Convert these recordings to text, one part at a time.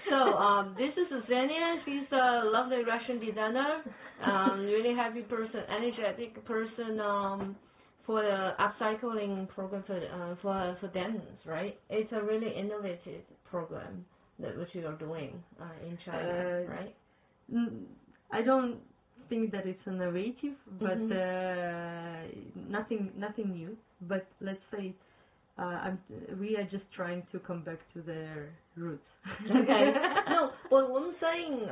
So this is Xenia. She's a lovely Russian designer, really happy person, energetic person for the upcycling program for denims, right? It's a really innovative program that what you are doing in China, right? I don't think that it's innovative, but nothing new. But let's say we are just trying to come back to their roots. Okay. No, what I'm saying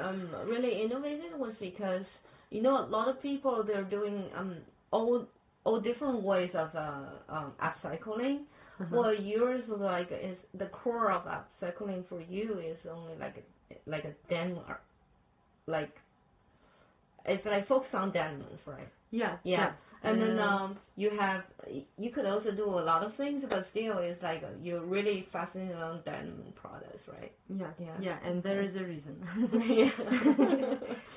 really innovative was because a lot of people they're doing all different ways of upcycling. Well, yours is the core of upcycling for you is only like a denim, like it's like focus on denims, right? Yeah. And then you could also do a lot of things, but still it's like you're really fascinated on denim products, right? Yeah, and there is a reason.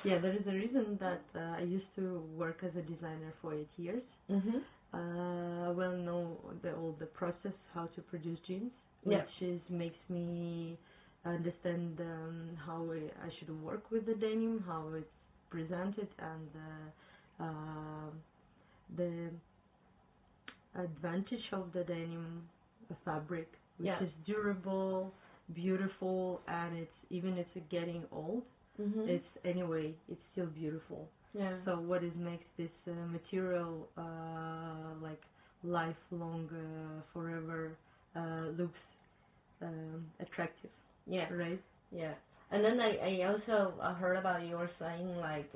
Yeah, there is a reason that I used to work as a designer for 8 years. Well, know all the process how to produce jeans, which makes me understand how I should work with the denim, how it's presented, and the advantage of the denim fabric, which is durable, beautiful, and it's getting old. It's still beautiful. So what makes this material like lifelong, forever looks attractive. Right. And then I also heard about you were saying like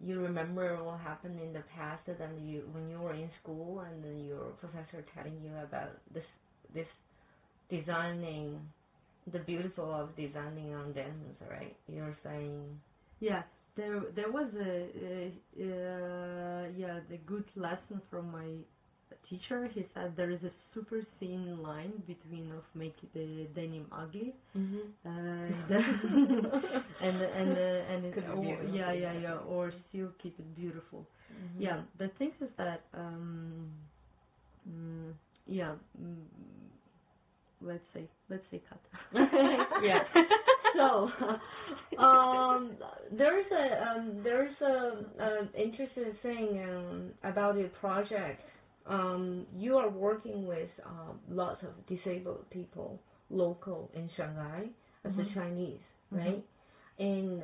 you remember what happened in the past that when you were in school and then your professor telling you about this designing, the beautiful of designing on denims, right? You're saying there was the good lesson from my teacher. He said there is a super thin line between of making the denim ugly and or still keep it beautiful. The thing is that let's say cut. So there's a interesting thing about your project. You are working with lots of disabled people local in Shanghai as a Chinese, right? And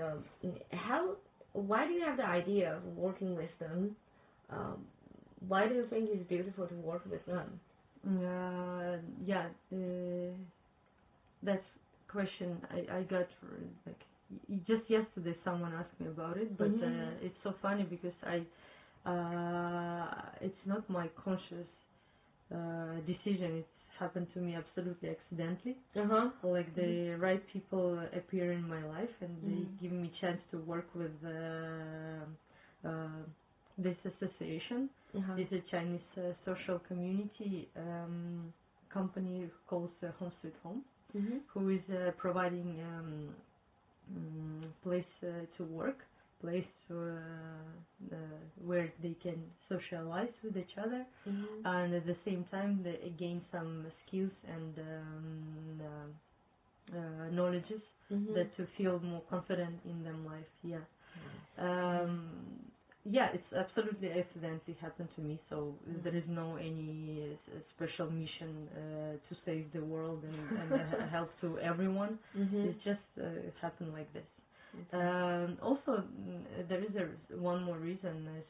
why do you have the idea of working with them? Why do you think it's beautiful to work with them? That's question I got like just yesterday. Someone asked me about it, but it's so funny because it's not my conscious decision. It happened to me absolutely accidentally. Like the right people appear in my life and they give me chance to work with this association. It's a Chinese social community company called Home Sweet Home, who is providing place to work, place where they can socialize with each other, and at the same time they gain some skills and knowledges that to feel more confident in their life. It's absolutely accidentally happened to me, so there is no any special mission to save the world and help to everyone. It just happened like this. Also, there is one more reason is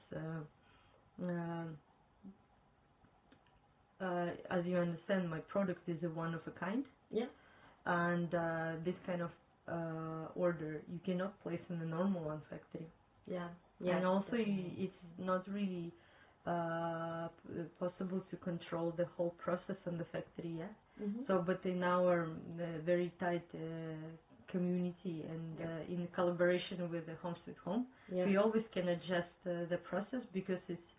as you understand, my product is a one of a kind. And this kind of order you cannot place in a normal one factory. And also it's not really possible to control the whole process on the factory. So, but in our very tight community and in collaboration with the Home Sweet Home, we always can adjust the process because it's,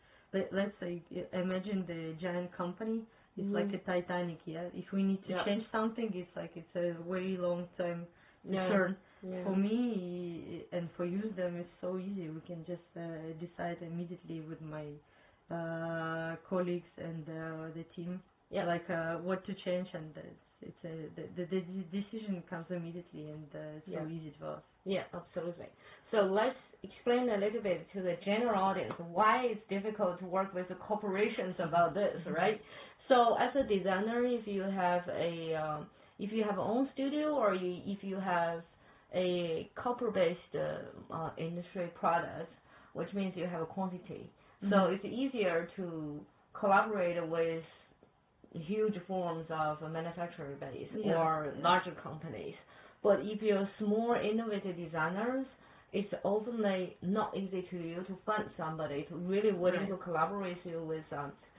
let's say, imagine the giant company is like a Titanic. If we need to change something, it's a very long time to turn. For me and for UseDem, it's so easy. We can just decide immediately with my colleagues and the team, what to change, and the decision comes immediately, and it's so easy for us. Yeah, absolutely. So let's explain a little bit to the general audience why it's difficult to work with the corporations about this, right? So as a designer, if you have your own studio, or if you have a corporate-based industry product, which means you have a quantity. So it's easier to collaborate with huge forms of manufacturing base or larger companies. But if you're small, innovative designers, it's often not easy to you to find somebody to really willing to collaborate with you with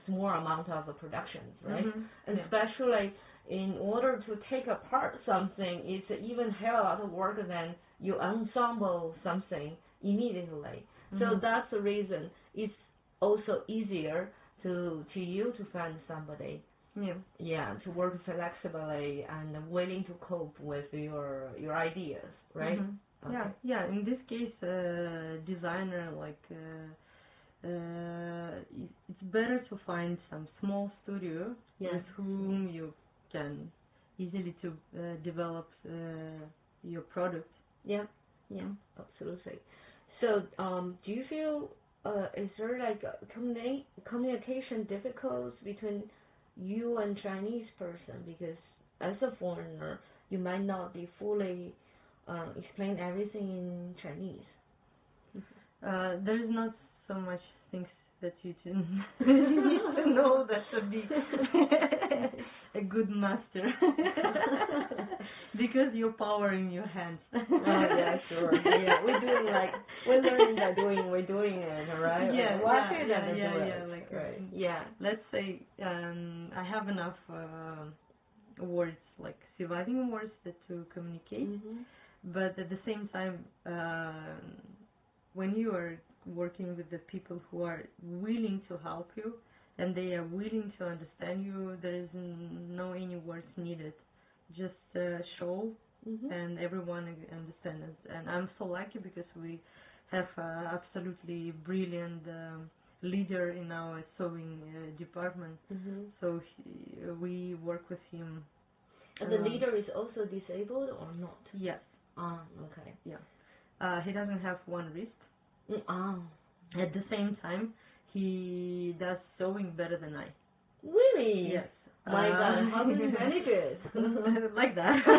small amount of productions, right? And especially in order to take apart something, it's even hell a lot of work than you ensemble something immediately. So that's the reason it's also easier to you to find somebody. To work flexibly and willing to cope with your ideas, right? In this case, designer it's better to find some small studio with whom you can easily to develop your product. Yeah, absolutely. So, do you feel is there communication difficulties between you and Chinese person, because as a foreigner you might not be fully explain everything in Chinese? There's not so much things that you need to know that to be a good master. Because your power in your hands. Sure. We're learning by doing, we're doing it, right? Let's say I have enough words, like surviving words to communicate, but at the same time, when you are working with the people who are willing to help you and they are willing to understand you, there is no any words needed. Just show and everyone understands. And I'm so lucky because we have absolutely brilliant leader in our sewing department. So we work with him. And the leader is also disabled or not? Yes. Okay. Yeah. He doesn't have one wrist. At the same time, he does sewing better than I. Really? Yes. My God, how do you manage it? Like that. So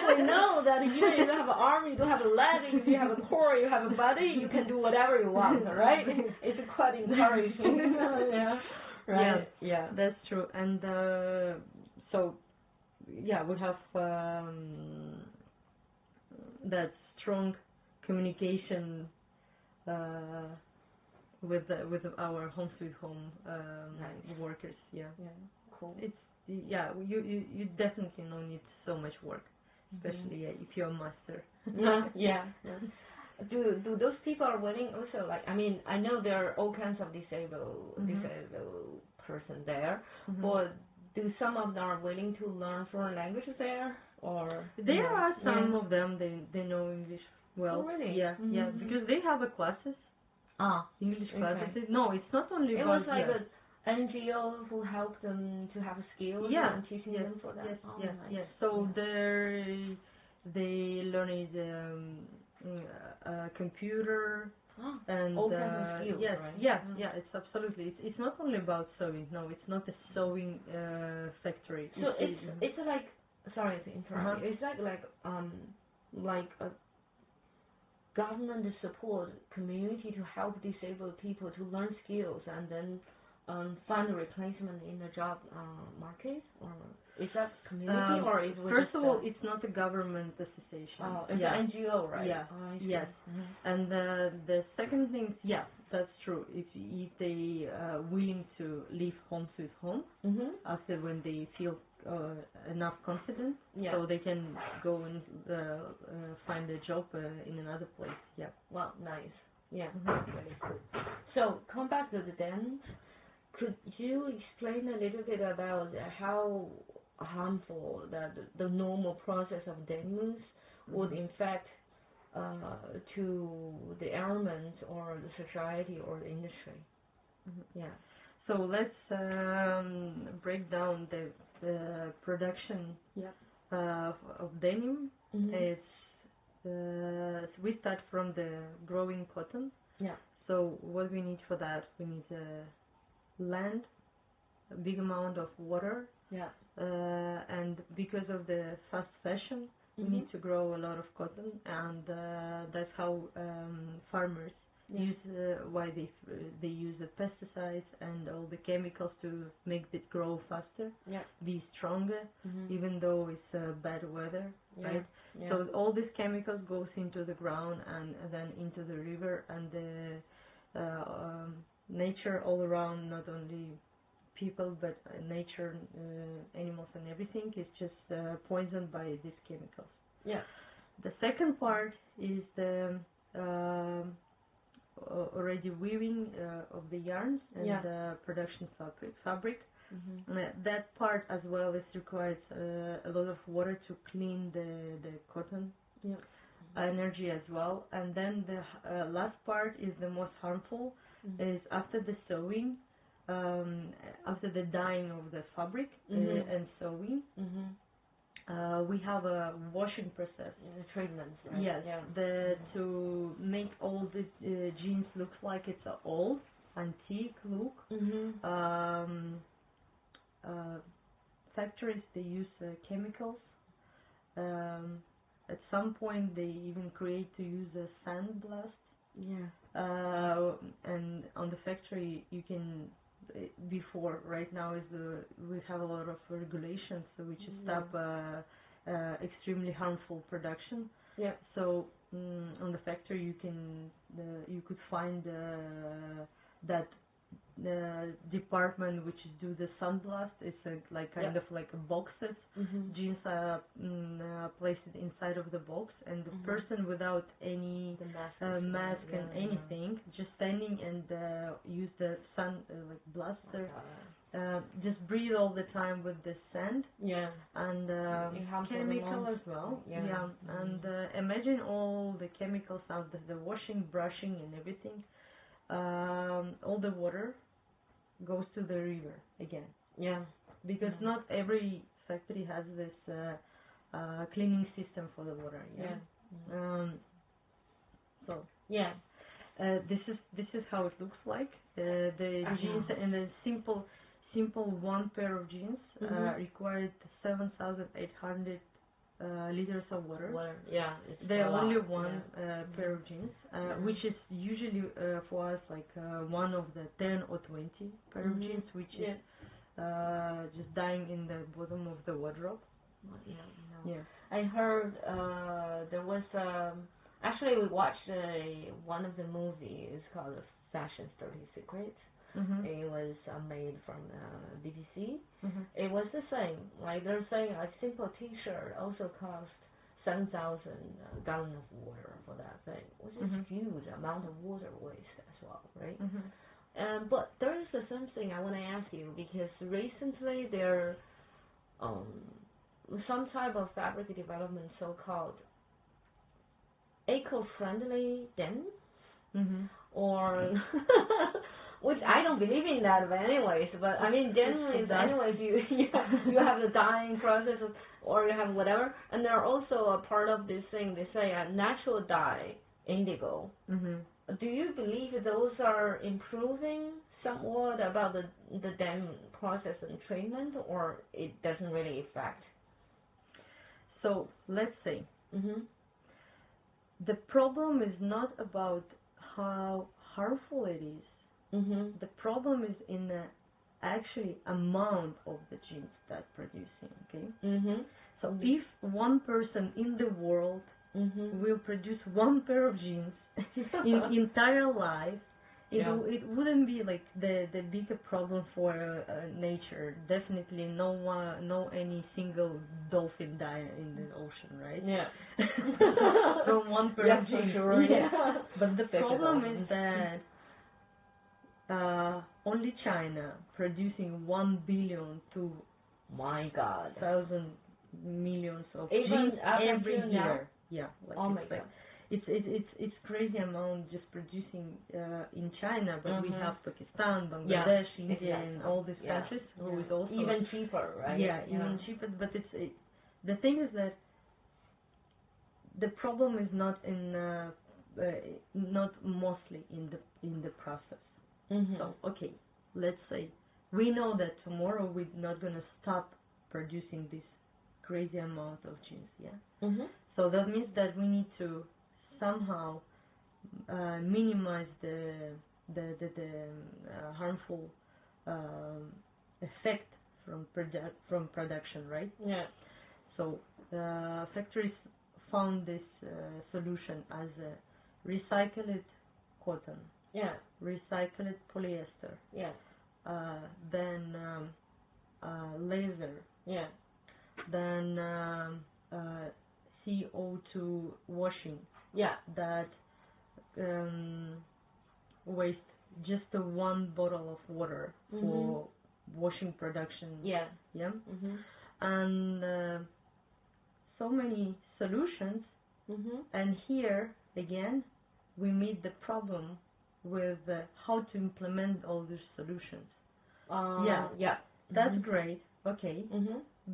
we know that even if you have an arm, you don't have a leg, if you have a core, you have a body, you can do whatever you want, right? It's quite encouraging. Right? Yeah, that's true. And so, we have that strong communication with our home sweet home workers. Cool. It's you definitely don't need so much work, especially if you're a master. Do those people are willing also, like, I mean, I know there are all kinds of disabled person there, but do some of them are willing to learn foreign languages there, or there are some of them they know English well. Oh, really? Because they have a classes. English classes. Okay. No, it's not only about... It was like an NGO who helped them to have skills and teaching them for that. Yes. So they learn computer and all kinds of skills, right? It's absolutely. It's not only about sewing. No, it's not a sewing factory. So it's like, sorry to interrupt you. It's like a government support community to help disabled people to learn skills and then find a replacement in the job market, or is that community, or is it first of all, it's not a government association. It's an NGO, right? Yes. And the second thing, that's true. If they willing to leave home sweet home after when they feel enough confidence, so they can go and find a job in another place. Wow, nice. Really cool. So come back to the dance. Could you explain a little bit about how harmful that the normal process of denims would in fact to the environment or the society or the industry? So let's break down the production of denim. It's we start from the growing cotton. Yeah. So what we need for that, we need land, a big amount of water. Yeah. And because of the fast fashion, we need to grow a lot of cotton, and that's how farmers use why they use the pesticides and all the chemicals to make it grow faster, be stronger, even though it's bad weather, right? Yeah. So all these chemicals goes into the ground and then into the river, and the nature all around, not only people but nature, animals and everything is just poisoned by these chemicals. Yeah. The second part is the already weaving of the yarns and production fabric. That part as well is requires a lot of water to clean the cotton, energy as well. And then the last part is the most harmful, is after the sewing, after the dyeing of the fabric and sewing. We have a washing process. The treatments, right? Yes, to make all the jeans look like it's an old, antique look. Factories, they use chemicals. At some point, they even create to use a sandblast. And on the factory, you can. Before, right now we have a lot of regulations, so we just stop extremely harmful production. So on the factory you could find that department which do the sandblast. It's kind of like a boxes. Jeans are placed inside of the box, and the person without any mask and anything, just standing and use the sun blaster, just breathe all the time with the sand and chemical as well. And imagine all the chemicals out of the washing, brushing and everything. All the water goes to the river again. Because not every factory has this cleaning system for the water. This is how it looks like. The jeans and the simple one pair of jeans required 7,800 liters of water. There are only one pair of jeans, which is usually for us like one of the 10 or 20 pair of jeans, which is just dying in the bottom of the wardrobe. I heard there was actually we watched one of the movies. It's called Fashion's Dirty Secrets. It was made from BBC. It was the same. Like they're saying, a simple T-shirt also cost 7,000 gallons of water for that thing, which is a huge amount of water waste as well, right? But there is something I want to ask you, because recently there some type of fabric development, so-called eco-friendly denim, or which I don't believe in that, but anyways. But I mean, generally, anyways, you have the dyeing process, or you have whatever, and they're also a part of this thing. They say a natural dye, indigo. Do you believe those are improving somewhat about the denim process and treatment, or it doesn't really affect? So let's say the problem is not about how harmful it is. The problem is in the actually amount of the jeans that producing. Okay. So if one person in the world will produce one pair of jeans in entire life, it wouldn't be like the bigger problem for nature. Definitely no any single dolphin die in the ocean, right? From one pair of jeans. But the problem is that only China producing 1 billion to 1,000 millions of jeans every year. Like it's crazy amount just producing in China, but we have Pakistan, Bangladesh, India, and all these countries who is also even cheaper, right? Even cheaper. But the thing is that the problem is not mostly in the process. So okay, let's say we know that tomorrow we're not gonna stop producing this crazy amount of jeans, So that means that we need to somehow minimize the harmful effect from production, right? Yeah. So factories found this solution as recycled cotton, recycled polyester, then laser, then CO2 washing, that waste just one bottle of water for washing production, and so many solutions, and here again we meet the problem with how to implement all these solutions. That's great, okay,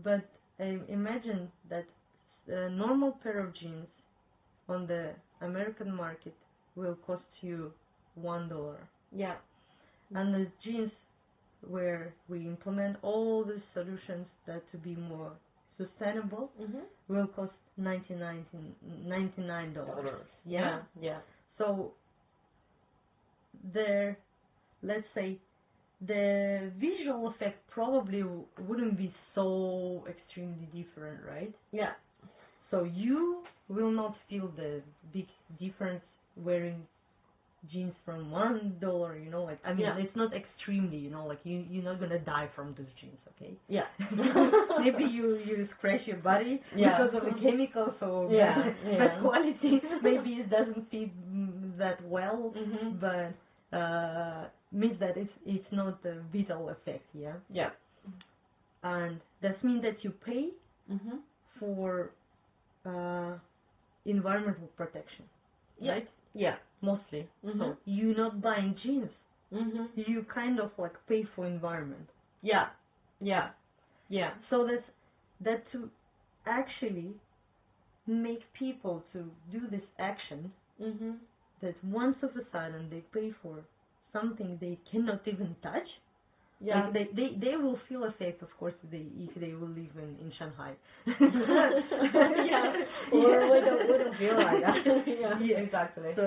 but imagine that a normal pair of jeans on the American market will cost you $1. And the jeans where we implement all the solutions that to be more sustainable will cost $99. So there, let's say, the visual effect probably wouldn't be so extremely different, right? So you will not feel the big difference wearing jeans from $1, like, I mean, it's not extremely, like you're not gonna die from those jeans, okay? Maybe you scratch your body because of the chemicals or bad quality. Maybe it doesn't fit that well, but means that it's not a vital effect, and that means that you pay for environmental protection, right? Mostly. So you're not buying jeans. You kind of like pay for environment. So that to actually make people to do this action, that once of a sudden they pay for something they cannot even touch. Like they will feel effect, of course, if they will live in Shanghai. Or we don't feel like that. Exactly. So,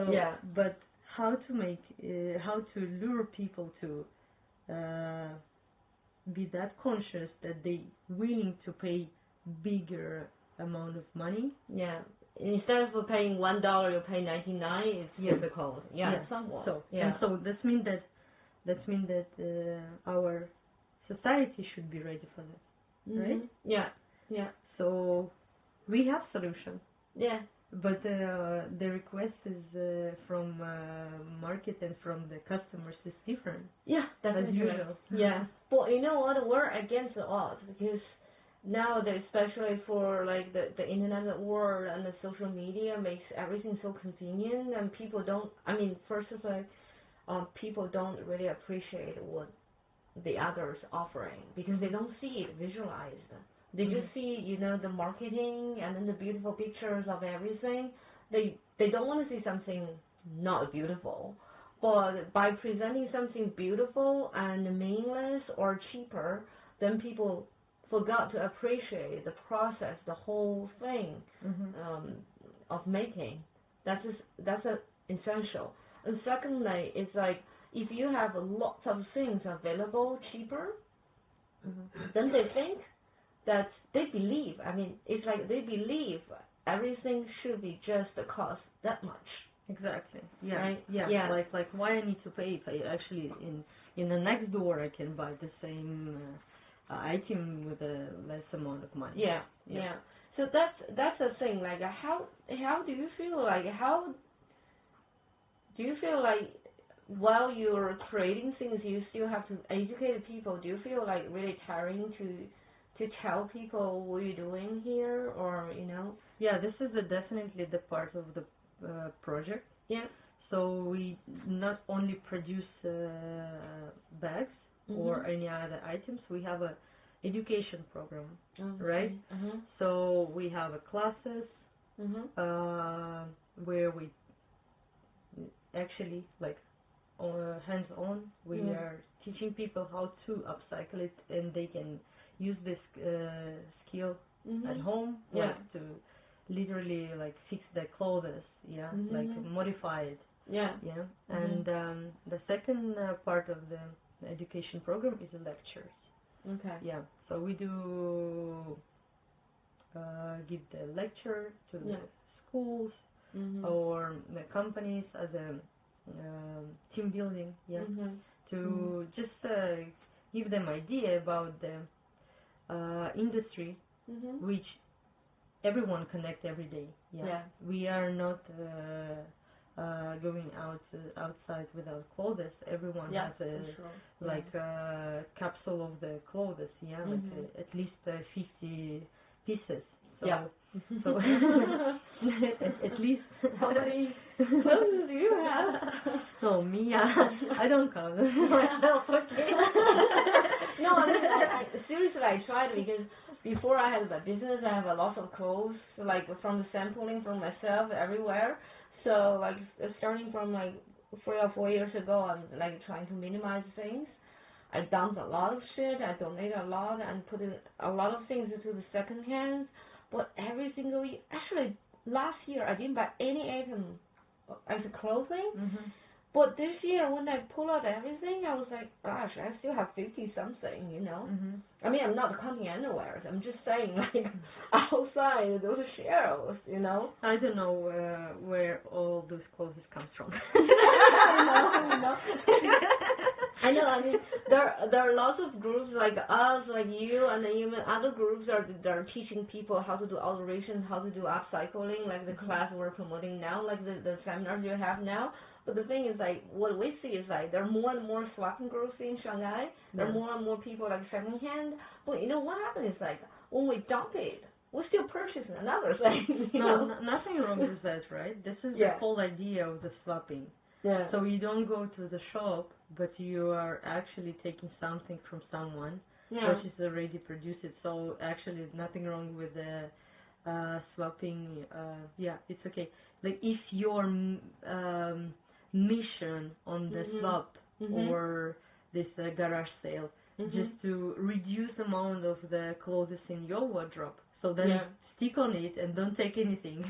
but how to lure people to be that conscious that they willing to pay bigger amount of money. Instead of paying $1, you pay $99. It's difficult. Somewhat. So that means that our society should be ready for that, right? So we have solutions. But the request is from market and from the customers is different. That's as usual. But you know what? We're against the odds because nowadays, especially for like the internet world and the social media, makes everything so convenient, and people don't. I mean, first of all, people don't really appreciate what the others offering because they don't see it visualized. They just see, the marketing and then the beautiful pictures of everything. They don't want to see something not beautiful. But by presenting something beautiful and meaningless or cheaper, then people forgot to appreciate the process, the whole thing of making. That's essential. And secondly, it's like if you have lots of things available cheaper, then they think that they believe. I mean, it's like they believe everything should be just cost that much. Exactly. Right? Like why I need to pay if I actually in the next door I can buy the same item with a less amount of money. So that's the thing. Like how do you feel like while you're creating things you still have to educate people? Do you feel like really tiring to tell people what you're doing here, or this is definitely the part of the project. Yeah. So we not only produce bags or any other items, we have a education program, right? So we have classes where we actually like hands-on. We are teaching people how to upcycle it, and they can use this skill at home, like to literally like fix their clothes, like modify it. And the second part of the education program is the lectures. So we do give the lecture to the schools or the companies as a team building, to just give them idea about the industry, which everyone connect every day. We are not going outside without clothes. Everyone has a capsule of the clothes, like at least 50 pieces. So at least how many clothes do you have? So me, I don't count myself. Okay. No, I seriously, I tried because before I had the business, I have a lot of clothes, like from the sampling from myself everywhere. So like starting from like 3 or 4 years ago, I'm like trying to minimize things. I dumped a lot of shit. I donated a lot and put in a lot of things into the second hand. But every single year, actually last year I didn't buy any item as a clothing. But this year when I pull out everything, I was like, gosh, I still have 50 something, you know. I mean, I'm not counting underwear. I'm just saying, like outside those shelves, you know. I don't know where all those clothes come from. I know. I know. I mean, there are lots of groups like us, like you, and then even other groups that are teaching people how to do alterations, how to do upcycling, like the class we're promoting now, like the seminars you have now. But the thing is, like, what we see is, like, there are more and more swapping groups in Shanghai. There are more and more people, like, second-hand. But, you know, what happens is, like, when we dump it, we still purchase another thing, you know? Nothing wrong with that, right? This is the whole idea of the swapping. So you don't go to the shop, but you are actually taking something from someone which is already produced. So, actually, nothing wrong with the swapping. It's okay. Like, if your mission on the swap or this garage sale just to reduce the amount of the clothes in your wardrobe, so then stick on it and don't take anything.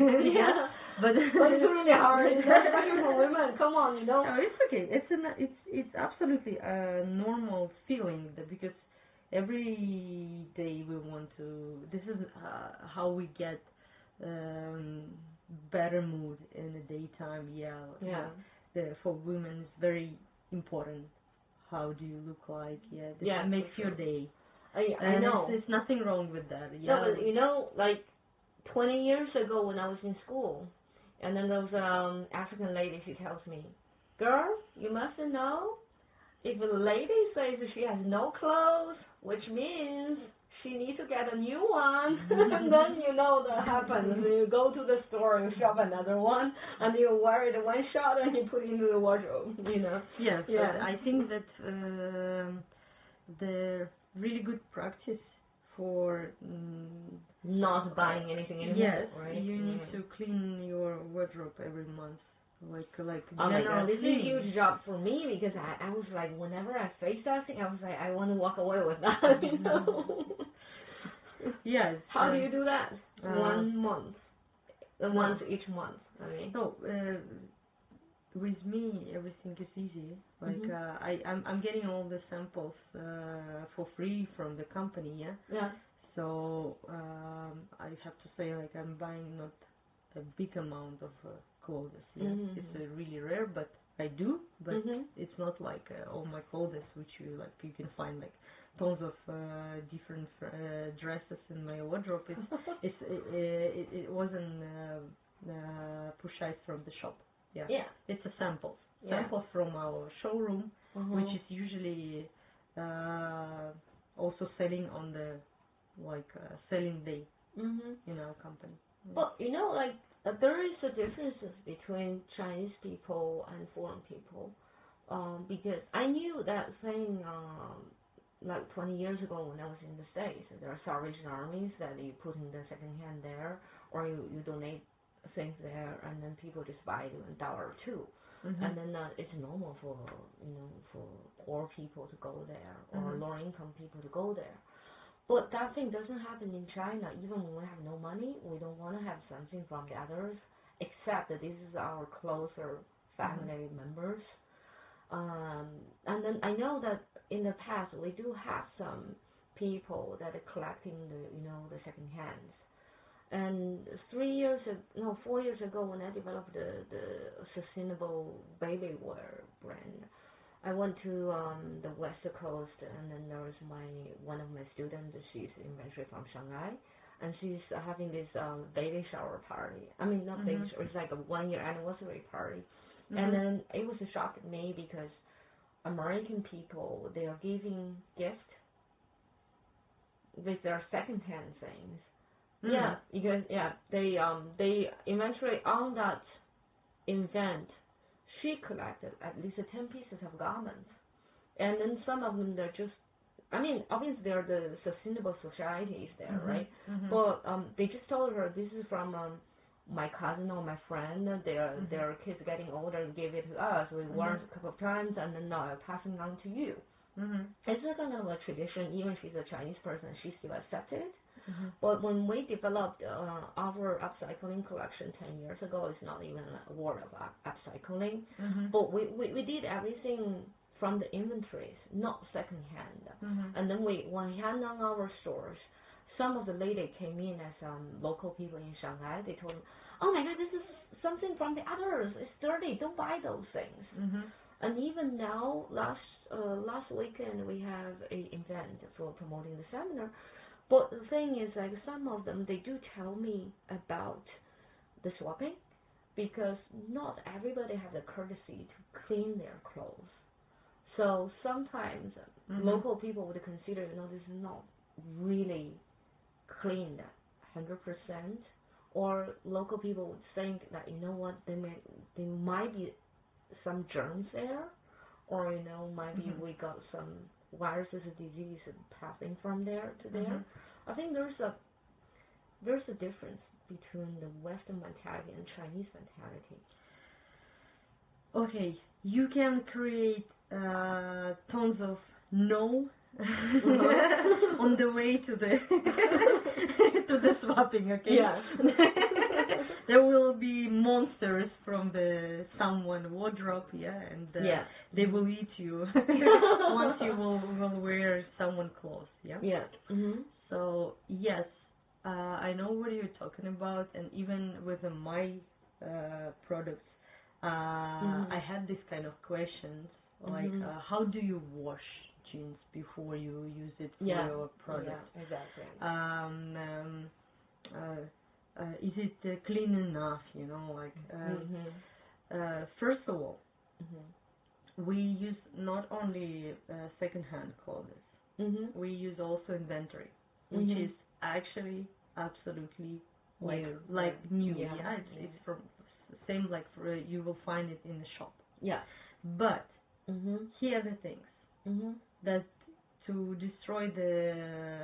But it's really hard, especially for women. Come on, you know. No, it's okay. It's absolutely a normal feeling because every day we want to. This is how we get better mood in the daytime. For women, it's very important. How do you look like? This makes your day. I know. There's nothing wrong with that. No, but you know, like 20 years ago when I was in school, and then there was African lady. She tells me, "Girl, you must know, if a lady says she has no clothes, which means she needs to get a new one, and then you know that happens. You go to the store and shop another one, and you wear it one shot and you put it into the wardrobe, you know." Yes, I think that the really good practice for not buying anything anymore. Right? You need to clean your wardrobe every month. Like oh my God, this is a huge job for me because I was like, whenever I face that thing, I was like, I want to walk away with that, you know. Yes. How do you do that? 1 month, once each month. I mean. No, with me everything is easy. Like I'm getting all the samples for free from the company. So I have to say, like, I'm buying not a big amount of clothes. It's really rare, but I do. But it's not like all my clothes, which you can find like tons of different dresses in my wardrobe. It wasn't purchased from the shop. It's a samples from our showroom, which is usually also selling on the selling day in our company. But you know, like there is a difference between Chinese people and foreign people, because I knew that thing like 20 years ago when I was in the States. There are Salvation Armies that you put in the second hand there, or you donate things there, and then people just buy it $1 or $2. And then it's normal for for poor people to go there or lower income people to go there. But that thing doesn't happen in China. Even when we have no money, we don't want to have something from the others, except that this is our closer family members. And then I know that in the past we do have some people that are collecting the second hands. And 4 years ago, when I developed the sustainable baby wear brand, I went to the West Coast, and then there was one of my students. She's eventually from Shanghai, and she's having this baby shower party. I mean, not baby shower; it's like a 1-year anniversary party. And then it was a shock to me because American people, they are giving gifts with their second-hand things. Yeah, because they eventually on that event, she collected at least 10 pieces of garments, and then some of them they're just, I mean, obviously they're the sustainable societies there, right? But they just told her this is from my cousin or my friend. Their kids getting older gave it to us. We wore it a couple of times, and then now passing on to you. It's a kind of a tradition. Even if she's a Chinese person, she still accepts it. But when we developed our upcycling collection 10 years ago, it's not even a word of upcycling. But we did everything from the inventories, not secondhand. And then we had on our stores. Some of the ladies came in as local people in Shanghai. They told them, "Oh my God, this is something from the others. It's dirty. Don't buy those things." And even now, last weekend we have an event for promoting the seminar. But the thing is, like, some of them, they do tell me about the swapping, because not everybody has the courtesy to clean their clothes. So sometimes local people would consider, this is not really cleaned 100%, or local people would think that, there might be some germs there, or, maybe we got some viruses or disease passing from there to there. I think there's a difference between the Western mentality and Chinese mentality. Okay, you can create tons of no on the way to the to the swapping. Okay. Yes. There will be monsters from someone wardrobe, and they will eat you once you will wear someone clothes. Yeah. So yes, I know what you're talking about, and even with my products, I had this kind of questions like, how do you wash jeans before you use it for your product? Yeah, exactly. Is it clean enough? First of all, we use not only second-hand clothes. We use also inventory, which is actually absolutely like new. It's from same like you will find it in the shop. Yeah. But here are the things that to destroy the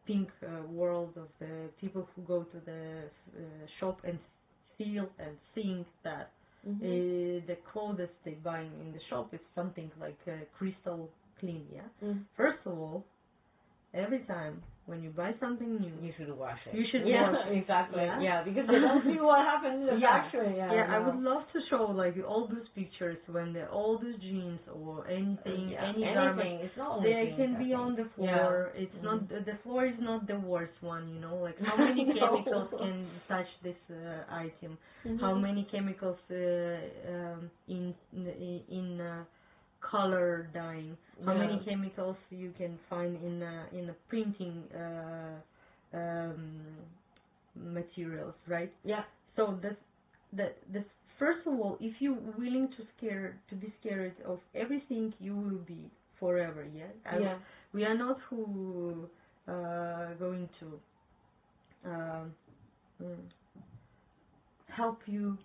pink world of the people who go to the shop and feel and think that the clothes they buy in the shop is something like crystal clean. First of all, every time when you buy something new, you should wash it. You should wash it. Exactly. Yeah, because they don't see what happens in the factory. I would love to show like all those pictures when all those jeans or anything, any garment, it's not only they can be on the floor. It's not the floor is not the worst one. Like how many chemicals can touch this item? How many chemicals in color dyeing? How many chemicals you can find in a printing materials, right? Yeah. So this first of all, if you're willing to be scared of everything, you will be forever. We are not who going to help you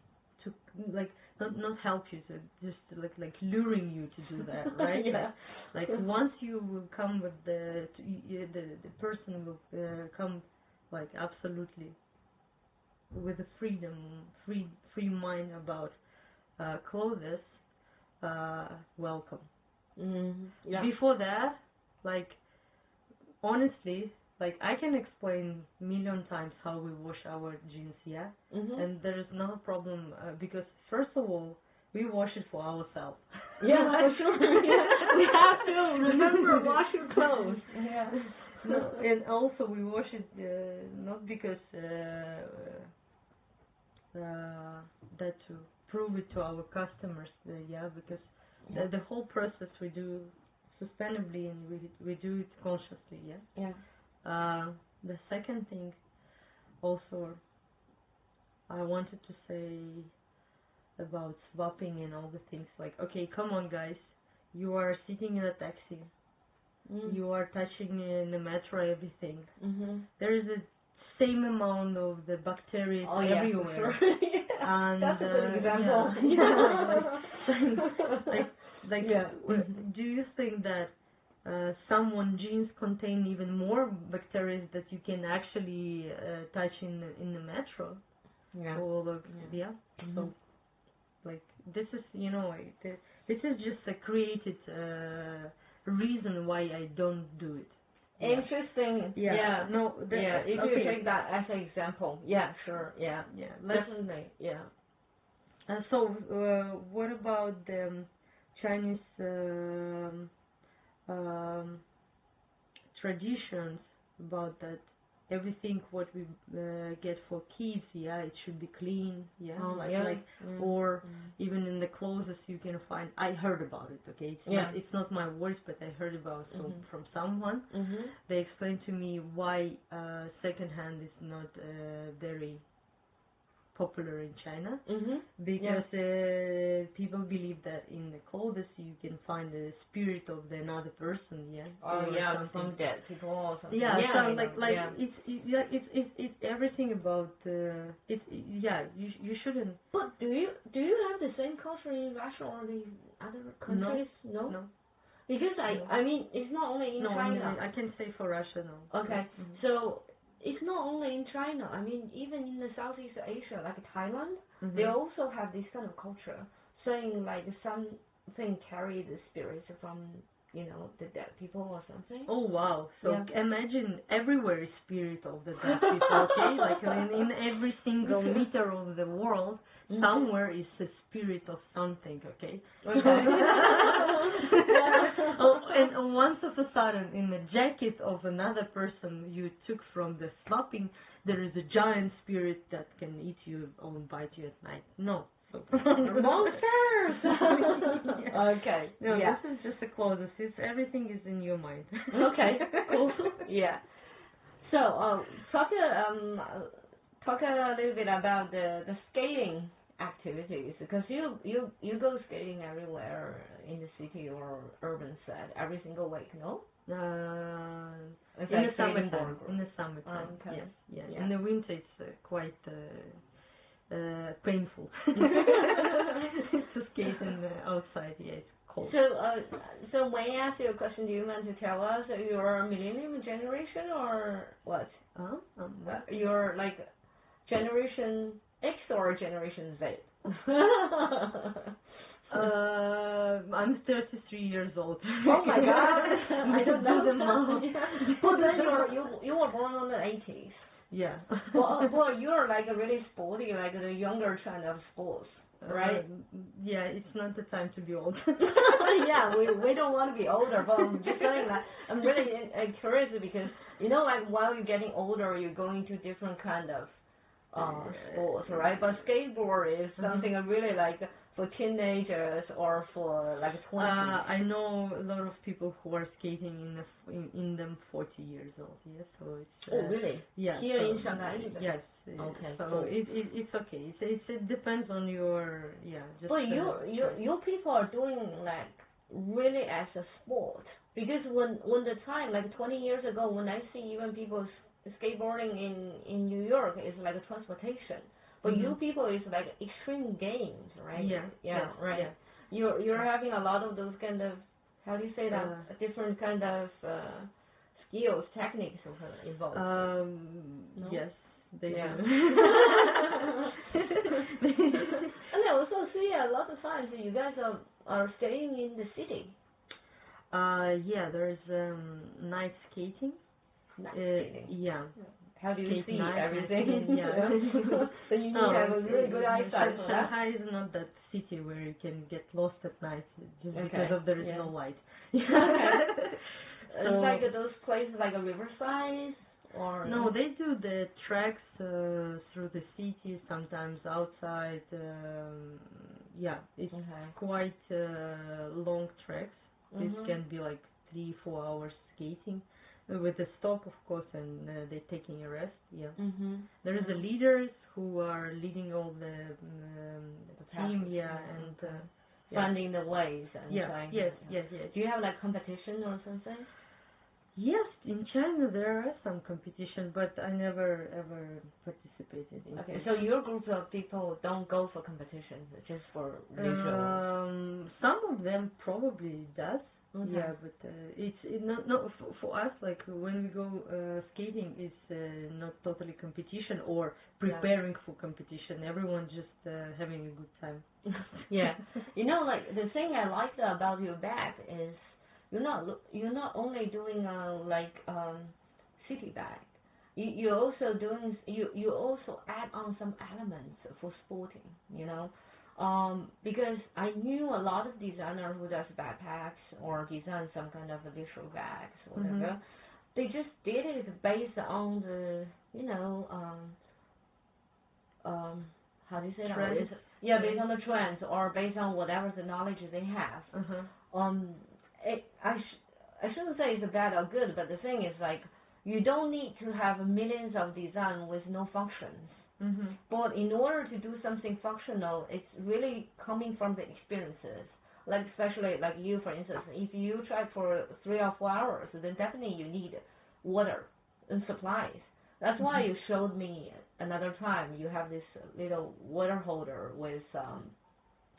to like not help you, to just like luring you to do that, right? Yeah. Like once you will come with the person will come like absolutely with a free mind about clothes, welcome. Yeah. Before that, like honestly, like I can explain million times how we wash our jeans, yeah, and there is no problem because first of all we wash it for ourselves. Yeah, for sure. Yeah. We have to remember wash your clothes. Yeah. No, and also we wash it not because that to prove it to our customers, yeah, because the whole process we do sustainably and we do it consciously, yeah. Yeah. The second thing, also, I wanted to say about swapping and all the things. Like, okay, come on, guys, you are sitting in a taxi, you are touching in the metro, everything. There is the same amount of the bacteria everywhere. For sure. And that's a good example. Do you think that someone jeans contain even more bacteria that you can actually touch in the metro? Yeah. Or so like this is this is just a created reason why I don't do it. Interesting. Yeah. No. If you take that as an example. Yeah. Sure. Yeah. Yeah. Definitely. Yeah. So what about the Chinese traditions about that everything what we get for kids, yeah, it should be clean, yeah, or even in the clothes you can find. I heard about it. Okay, it's not my words, but I heard about it from someone. They explained to me why secondhand is not very popular in China, because people believe that in the clothes you can find the spirit of the another person, from dead people or something. It's everything about you shouldn't. But do you have the same culture in Russia or the other countries? No. Because I mean it's not only in China. I can say for Russia, no. Okay, so. It's not only in China. I mean, even in the Southeast Asia, like Thailand, they also have this kind of culture, saying like something carry the spirits from the dead people or something. Oh wow! So imagine everywhere is spirit of the dead people. Okay, like in every single meter of the world, somewhere is the spirit of something. Okay. And once of a sudden, in the jacket of another person you took from the swapping, there is a giant spirit that can eat you or bite you at night. No. So monsters. Okay. No, this is just a clothes. Everything is in your mind. Okay. Cool. Yeah. So talk a little bit about the skating activities, because you go skating everywhere in the city or urban set every single week, no? In the summertime. In the summertime. Okay. Yes. Yeah. In the winter it's quite painful to skate outside. Yeah, it's cold. So when I ask you a question, do you want to tell us you're a millennium generation or what? You're like Generation X or Generation Z? I'm 33 years old. Oh my God! I don't know them all. Well, then you were born in the 80s. Yeah. well, you're like a really sporty, like the younger trend of sports, right? Yeah, it's not the time to be old. Yeah, we don't want to be older, but I'm just saying that I'm really curious because like while you're getting older, you're going to different kind of sports, right? But skateboard is something I really like for teenagers or for like 20s. I know a lot of people who are skating in them 40 years old. Yes, so it's. Oh really? Yeah. Here in Shanghai. Yes. Okay. So cool. it's okay. It depends on your Just but your people are doing like really as a sport, because when the time like 20 years ago when I see even people skateboarding in New York is like a transportation. For you people, it's like extreme games, right? Yeah. Yeah. Yes, Right. Yeah. You're having a lot of those kind of, how do you say that? Different kind of skills, techniques involved. No? Yes, they do. And I also see a lot of times you guys are staying in the city. Yeah, there's night skating. Night skating. Yeah. How do you see night, everything? Yeah. So you need to have a really good eyesight for that. Shanghai is not that city where you can get lost at night just because of there is no light. Okay. So, it's like those places like a riverside or... No, they do the treks through the city, sometimes outside. Yeah, it's quite long treks. This can be like 3-4 hours skating. With a stop, of course, and they're taking a rest. Yeah. There is the leaders who are leading all the team. Yeah, and finding the ways. And yes. Do you have like competition or something? Yes, in China there are some competition, but I never ever participated in. Okay, so your group of people don't go for competitions, just for visual. Some of them probably does. Okay. Yeah, but it's not for us. Like when we go skating, it's not totally competition or preparing for competition. Everyone just having a good time. Yeah, you know, like the thing I liked about your bag is you're not only doing city bag. You also add on some elements for sporting. You know. Because I knew a lot of designers who does backpacks or design some kind of visual bags or whatever. They just did it based on the, how do you say that? Yeah, based on the trends or based on whatever the knowledge they have. I shouldn't say it's bad or good, but the thing is like you don't need to have millions of design with no functions. But in order to do something functional, it's really coming from the experiences. Like especially like you, for instance, if you try for 3 or 4 hours, then definitely you need water and supplies. That's why you showed me another time. You have this little water holder with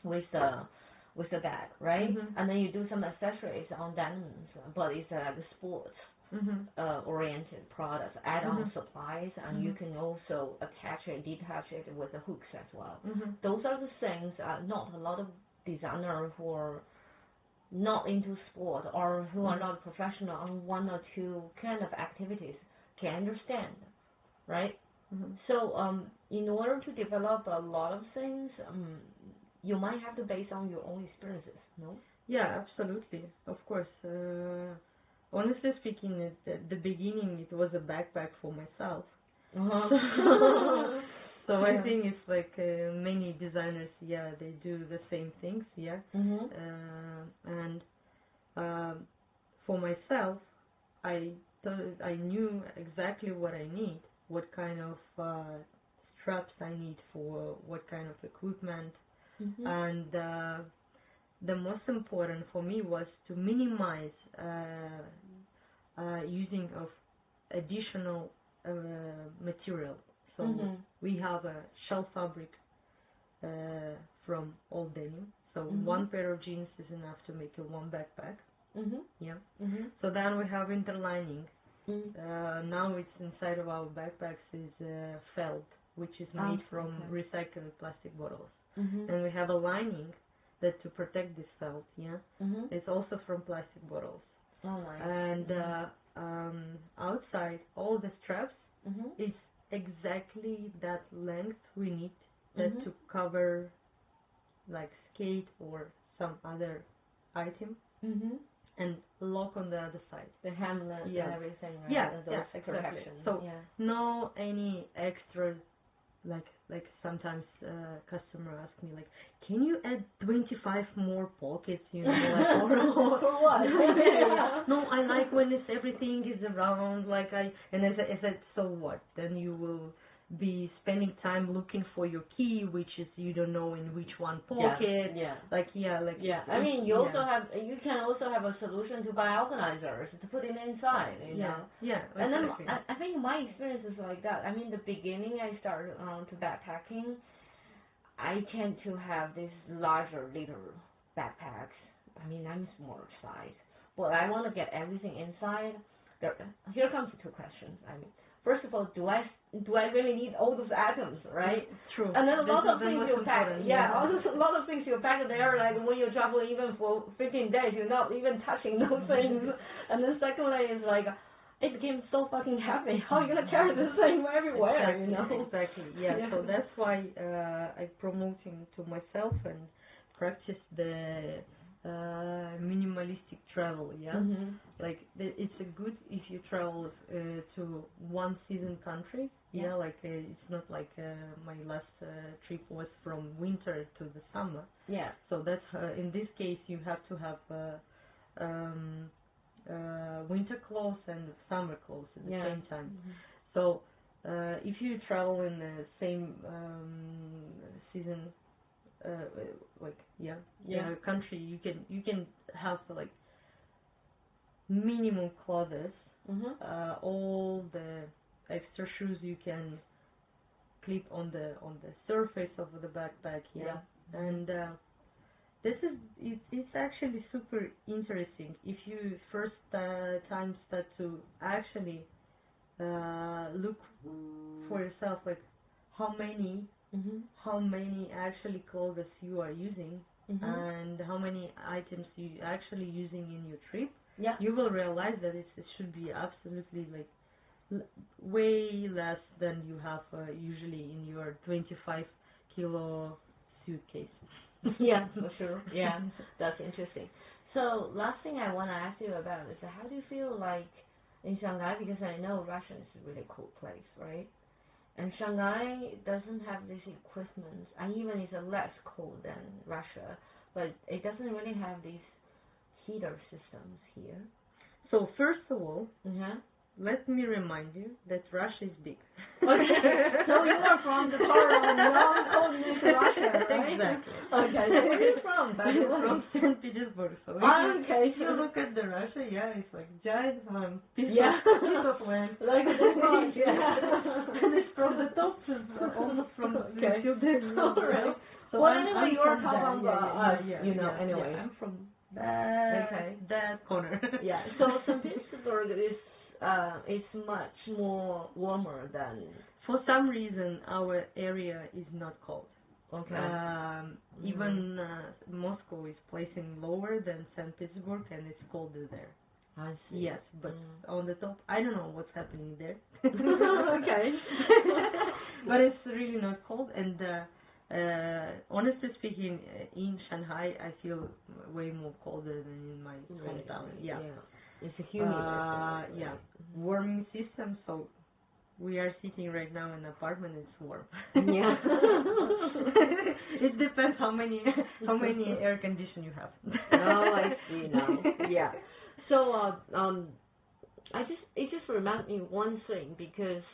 the bag, right? And then you do some accessories on denims, but it's like a sports. Oriented products, add-on supplies, and you can also attach it, detach it with the hooks as well. Those are the things not a lot of designers who are not into sport or who are not professional on 1 or 2 kind of activities can understand, right? So in order to develop a lot of things, you might have to base on your own experiences, no? Yeah, absolutely, of course. Honestly speaking, at the beginning it was a backpack for myself. So I think it's like many designers, they do the same things, and for myself, I knew exactly what I need, what kind of straps I need for what kind of equipment, and the most important for me was to minimize using of additional material. So we have a shell fabric from all denim. So 1 pair of jeans is enough to make a 1 backpack. So then we have interlining. Now it's inside of our backpacks is felt, which is made from recycled plastic bottles. And we have a lining that to protect this felt, it's also from plastic bottles. And outside, all the straps is exactly that length we need that to cover like skate or some other item and lock on the other side. The hamlet and everything, right? Those protections. So no any extra. Like sometimes customer ask me like, can you add 25 more pockets, like, or for what? No, I like when it's everything is around, like I said, so what? Then you will be spending time looking for your key, which is you don't know in which one pocket. I mean, you can also have a solution to buy organizers to put it inside. You know. Exactly. And then I think my experience is like that. I mean, the beginning I started to backpacking, I tend to have these larger little backpacks. I mean, I'm smaller size, but I want to get everything inside. Here comes the two questions. I mean, first of all, do I really need all those items, right? True. And then a lot of things you pack. A lot of things you pack there. Like when you travel even for 15 days, you're not even touching those things. And then secondly, is like it became so fucking heavy. How are you gonna carry this thing everywhere? Exactly, you know. Exactly. Yeah. So that's why I'm promoting to myself and practice the minimalistic travel. Like it's a good if you travel to one season country. Like it's not like my last trip was from winter to the summer. So that's in this case you have to have winter clothes and summer clothes at the same time. So if you travel in the same season country, you can have like minimum clothes. All the extra shoes you can clip on the surface of the backpack. And it's actually super interesting if you first time start to actually look for yourself, like how many actually clothes you are using and how many items you actually using in your trip. You will realize that it should be absolutely like way less than you have usually in your 25 kilo suitcase. For sure. That's interesting. So last thing I want to ask you about is how do you feel like in Shanghai, because I know Russia is a really cool place, right? And Shanghai doesn't have this equipment, and even it's less cold than Russia, but it doesn't really have these heater systems here. So first of all, let me remind you that Russia is big. Okay, so you are from the part of non-coordinated Russia, right? Exactly. Okay, so where are you from? I'm from St. Petersburg. So if you look at the Russia, it's like giant piece of land. Like this one, And it's from the top, almost from the right. So anyway, you are talking about us, anyway. I'm from that corner. So St. Petersburg is it's much more warmer than. For some reason, our area is not cold. Even Moscow is placing lower than St. Petersburg, and it's colder there. I see. Yes, but on the top, I don't know what's happening there. But it's really not cold, and honestly speaking, in Shanghai, I feel way more colder than in my hometown. It's a humid. Warming system, so we are sitting right now in an apartment, it's warm. It depends how many air condition you have. I see now. So it just reminds me one thing, because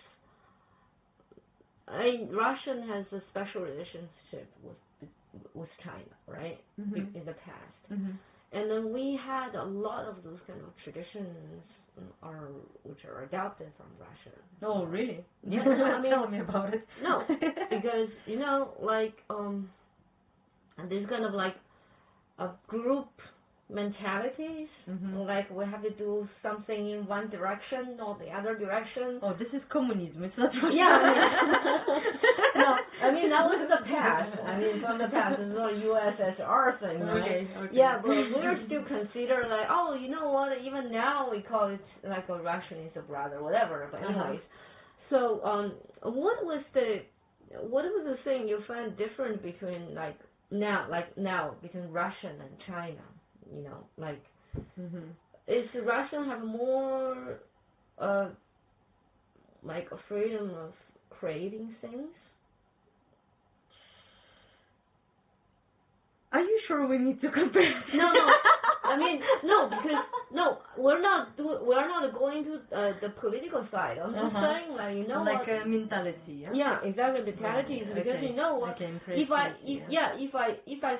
Russian has a special relationship with China, right? In the past. And then we had a lot of those kind of traditions which are adopted from Russia. Oh, really? Tell me about it. No, because there's kind of like a group mentalities. Like we have to do something in one direction or the other direction. Oh, this is communism. It's not Russia. No, I mean that was the past. From the past, it's not USSR thing, right? Okay. But we're still considered like, oh, you know what? Even now we call it like a Russian is a brother, whatever. But anyways, so what was the thing you find different between now between Russian and China? Is Russian have more like a freedom of creating things? Are you sure we need to compare? No. I mean, no, we're not going to the political side. I'm just saying, like, you know, like a mentality. Yeah, exactly. Mentality is because you know what? If I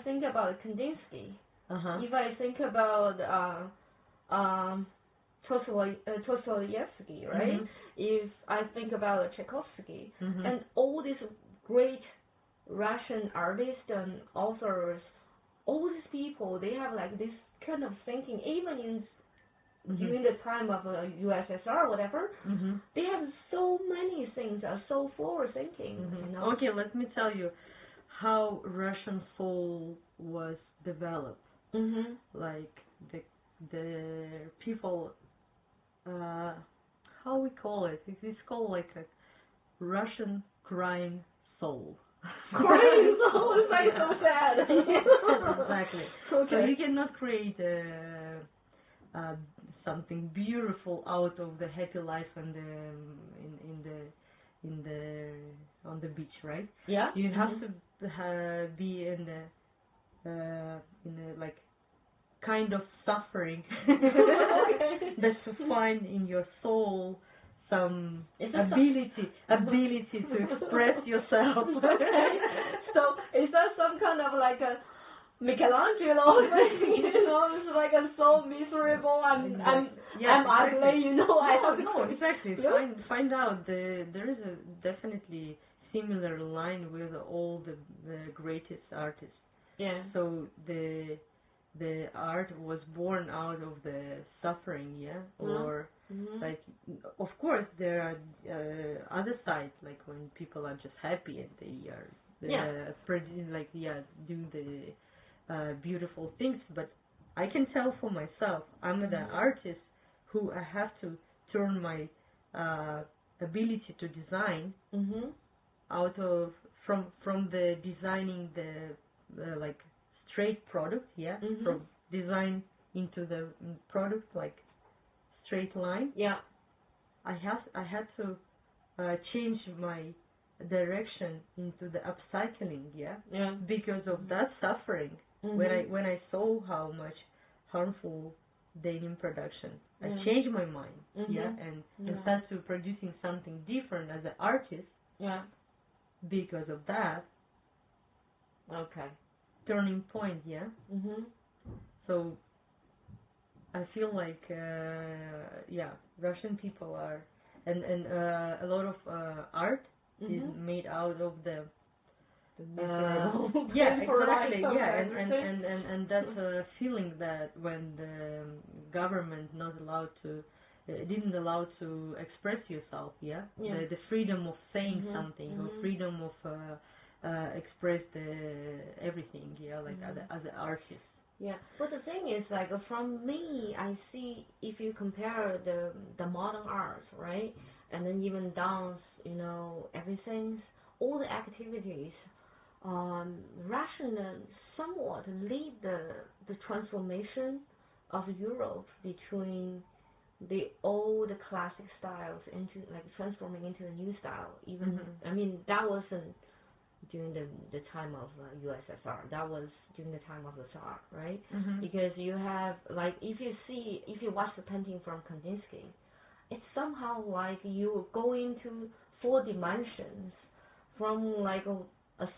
think about Kandinsky, if I think about Dostoevsky, right? If I think about Tchaikovsky and all these great Russian artists and authors, all these people, they have like this kind of thinking, even during the time of USSR or whatever, they have so many things are so forward thinking. You know? Okay, let me tell you how Russian soul was developed. Like the people, how we call it? It's called like a Russian crying soul. Crying soul is like so sad. Exactly. Okay. So you cannot create something beautiful out of the happy life and on the beach, right? Yeah. You have to be in a like kind of suffering that to find in your soul some ability to express yourself. So is that some kind of like a Michelangelo thing? You know, it's like I'm so miserable. I'm ugly. You know, I have exactly. Find out there is a definitely similar line with all the greatest artists. Yeah. So the art was born out of the suffering, or like, of course there are other sides, like when people are just happy and they are doing the beautiful things. But I can tell for myself, I'm the artist who I have to turn my ability to design out of from the designing the like straight product, from design into the product, like straight line. Yeah. I had to change my direction into the upcycling, because of that suffering. When I saw how much harmful denim production, I changed my mind, and started to producing something different as an artist. Because of that. Okay. Turning point, So I feel like Russian people are, and a lot of art is made out of the exactly, and that's a feeling that when the government didn't allow to express yourself, the freedom of saying something, or freedom of express everything, like as an artist. Yeah, but the thing is, like, from me, I see, if you compare the modern arts, right, and then even dance, you know, everything, all the activities, Russian somewhat lead the transformation of Europe between the old classic styles into, like, transforming into a new style. Even, I mean, that wasn't during the time of USSR. That was during the time of the Tsar, right? Because you have, like, if you watch the painting from Kandinsky, it's somehow like you go into 4 dimensions from like a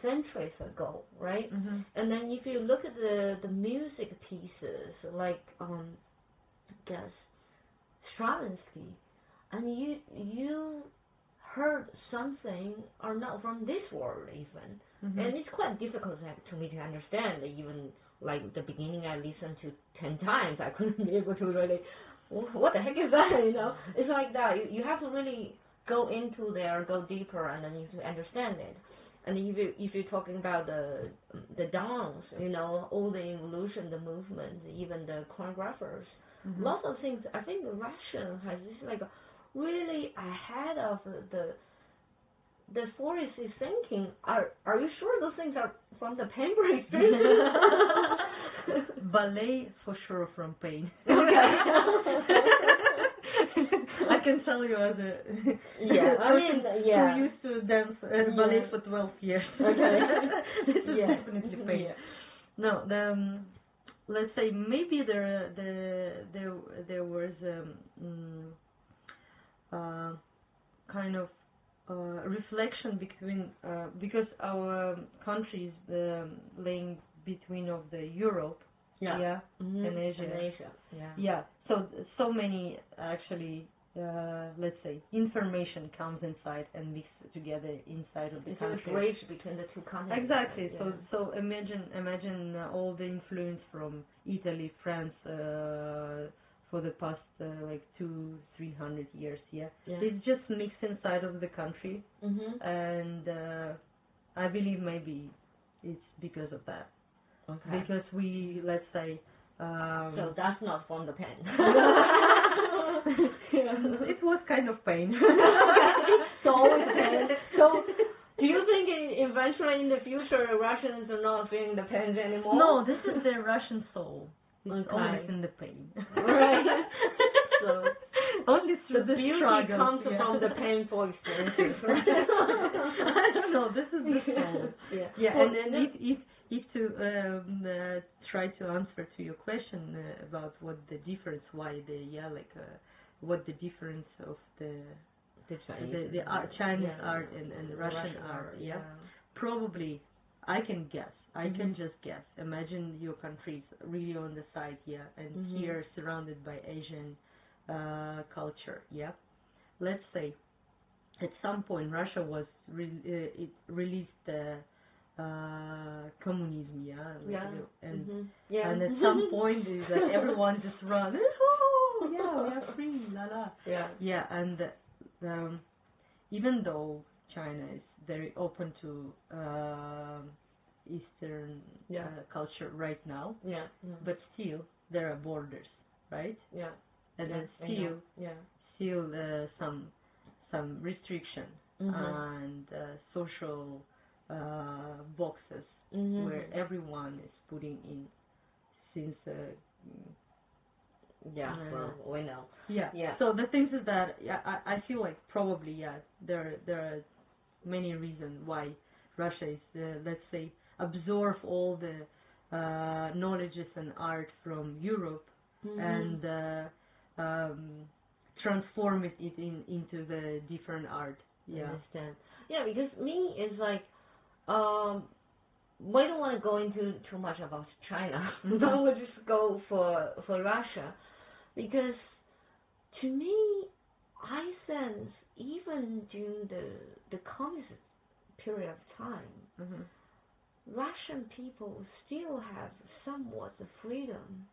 century ago, right? And then if you look at the music pieces, like Stravinsky, and you heard something or not from this world even, and it's quite difficult to me to understand. Even like the beginning, I listened to 10 times. I couldn't be able to really, what the heck is that? You know, it's like that. You have to really go into there, go deeper, and then you have to understand it. And if you're talking about the dance, you know, all the evolution, the movement, even the choreographers, lots of things. I think Russian has this like really ahead of the forest is thinking. Are you sure those things are from the pain experience? Ballet for sure from pain. Okay. I can tell you as a who used to dance ballet for 12 years. Okay. This is definitely pain. No, let's say maybe there was kind of reflection between because our country is laying between of the Europe and Asia. Yeah. So many actually let's say information comes inside and mixed together inside of the country. It's a bridge between the two continents. Exactly. So imagine all the influence from Italy, France for the past like 200-300 years. It's just mixed inside of the country, and I believe maybe it's because of that. Okay. Because we, let's say. So that's not from the pen. It was kind of pain. So always pain. So do you think eventually in the future Russians are not feeling the pain anymore? No, this is the Russian soul. It's always in the pain. Right. So only through the beauty struggle comes from the painful experiences. I don't know. This is the soul. And if to try to answer to your question about what the difference, why what the difference of the Chinese art and Russian art, probably I can guess. I can just guess. Imagine your country is really on the side, and here surrounded by Asian culture, Let's say at some point Russia was it released communism, and at some point is like everyone just run, oh we are free, la la, and even though China is very open to Eastern culture right now, but still there are borders, right? And then still some restriction and social boxes where everyone is putting in since well, we know. So the thing is that I feel like probably there are many reasons why Russia is let's say absorb all the knowledges and art from Europe and transform it into the different art. Understand. Because me is like we don't want to go into too much about China. But we'll just go for Russia, because to me I sense even during the communist period of time, Russian people still have somewhat the freedom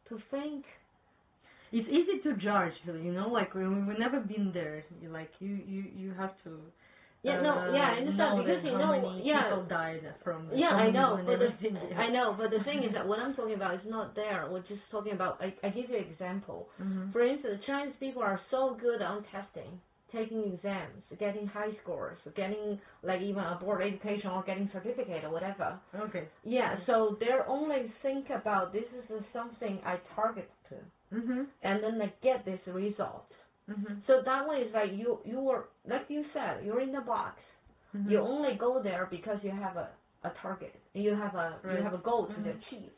to think. It's easy to judge, like we've never been there. Like you have to. I understand, because how many people died from. I know, but the thing is that what I'm talking about is not there. We're just talking about. I give you an example. For instance, Chinese people are so good on testing, taking exams, getting high scores, getting like even a board education or getting certificate or whatever. Okay. So they're only think about this is something I target to, and then they get this result. So that way it's like you were, like you said, you're in the box. You only go there because you have a target. You have a goal to achieve.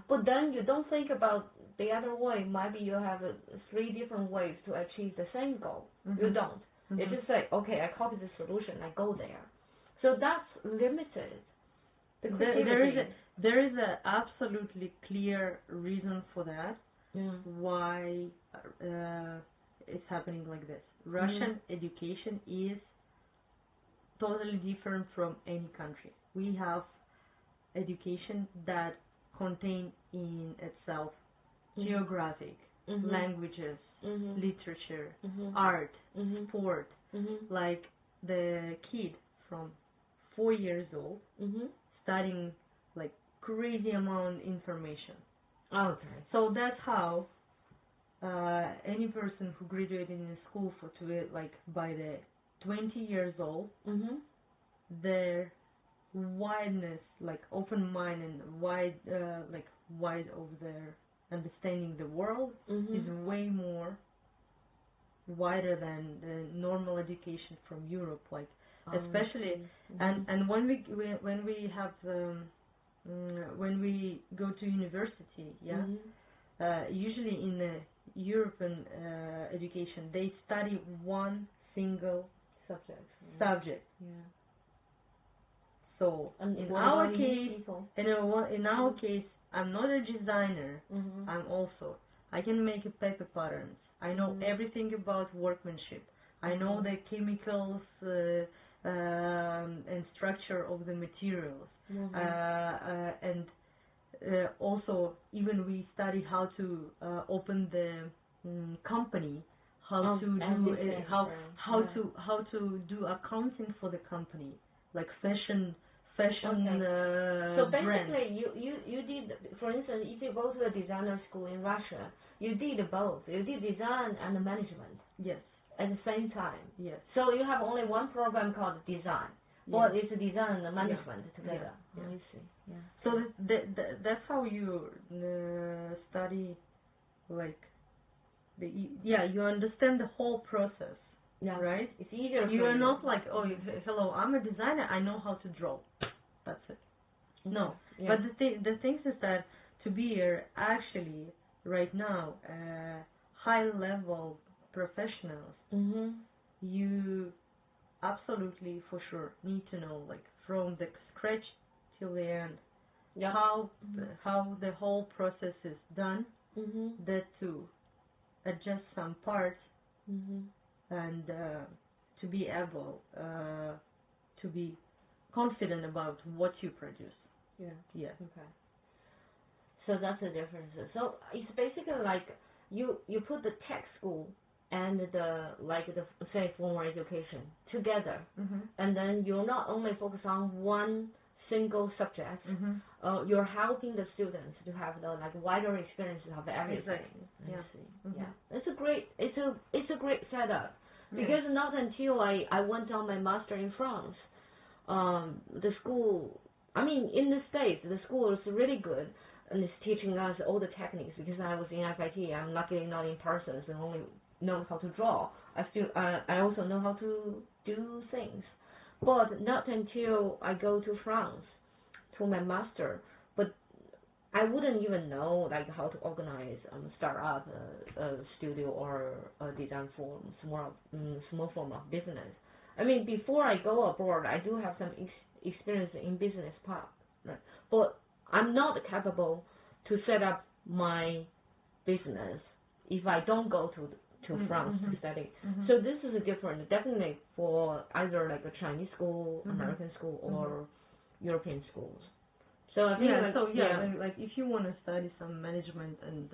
But then you don't think about the other way. Maybe you have 3 different ways to achieve the same goal. You don't. You just say, okay, I copy the solution, I go there. So that's limited. There is a absolutely clear reason for that. Why it's happening like this. Russian education is totally different from any country. We have education that contain in itself geographic, languages, literature, art, sport. Like the kid from 4 years old studying like crazy amount of information. Okay. So that's how any person who graduated in a school like by the 20 years old, their wideness, like open mind and wide of their understanding the world is way more wider than the normal education from Europe, like especially and when we have when we go to university, usually in the European education, they study one single subject. So in our case, I'm not a designer. I can make paper patterns. I know everything about workmanship. I know the chemicals and structure of the materials. And also, even we study how to open the company, how to do accounting for the company, like fashion. So basically, brand. you did, for instance, if you go to a designer school in Russia, you did both. You did design and management. Yes. At the same time. Yes. So you have only one program called design, but it's design and management together. I see. Yeah. So that's how you study, like, you understand the whole process. Yeah. Right? It's easier. You are not like, oh, hello, I'm a designer, I know how to draw. That's it. No. But the thing is that to be actually right now high level professionals, you absolutely for sure need to know, like, from the scratch till the end, how the whole process is done, that to adjust some parts, and to be able to be confident about what you produce. Yeah. Okay. So that's the difference. So it's basically like you put the tech school and the say formal education together, and then you're not only focus on one single subject. You're helping the students to have the wider experiences of everything. Exactly. It's a great setup, because not until I went on my master in France, the school, in the States, the school is really good and it's teaching us all the techniques, because I was in FIT. I'm luckily not in Parsons and only know how to draw. I also know how to do things. But not until I go to France to my master, but I wouldn't even know how to organize start up a studio or a design form, small form of business. Before I go abroad, I do have some experience in business part, right? But I'm not capable to set up my business if I don't go to France to study. So this is different, definitely for either a Chinese school, American school, or European schools. So I think if you want to study some management and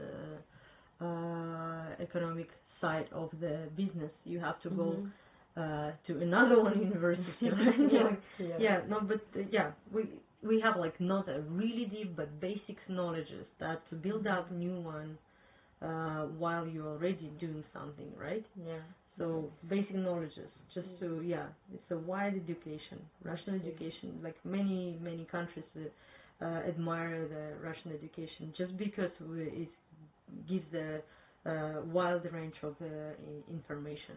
economic side of the business, you have to go to another one university. We have not a really deep but basics knowledges that to build up new one while you're already doing something, right? So basic knowledges, just to it's a wide education, Russian education. Many countries admire the Russian education just because it gives the wide range of information,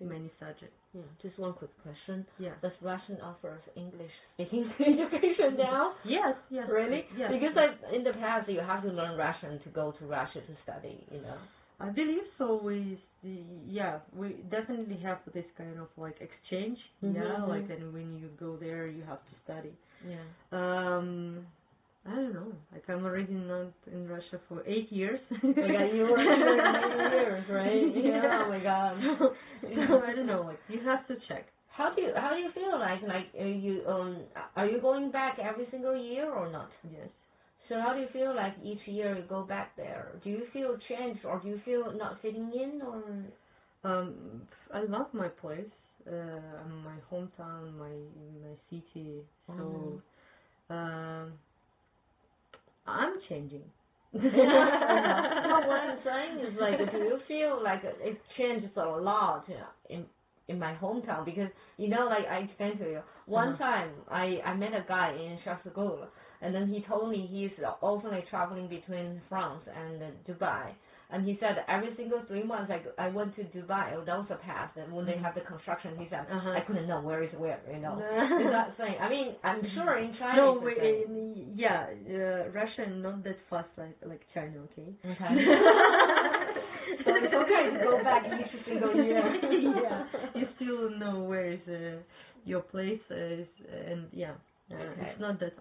many subjects. Just one quick question. Does Russian offers English speaking education now? Yes. Really? Yes. Because in the past you have to learn Russian to go to Russia to study, I believe so. We definitely have this kind of exchange. And when you go there, you have to study. I don't know. I'm already not in Russia for 8 years. You were there 8 years, right? Oh my God. So I don't know. You have to check. How do you feel are you going back every single year or not? Yes. So how do you feel each year you go back there? Do you feel changed, or do you feel not fitting in, or? I love my place, my hometown, my city. So I'm changing. No, what I'm saying is do you feel it changes a lot in my hometown? Because I explained to you one time I met a guy in Strasbourg, and then he told me he's often traveling between France and Dubai, And he said every single 3 months I went to Dubai. Oh, that was a past. And when they have the construction, he said I couldn't know where is where. You know, is that thing? I mean, I'm sure in China. No, Russia not that fast like China. Okay. Okay. So it's okay to go back each single year. Yeah, you still know where is your place is, and it's not that,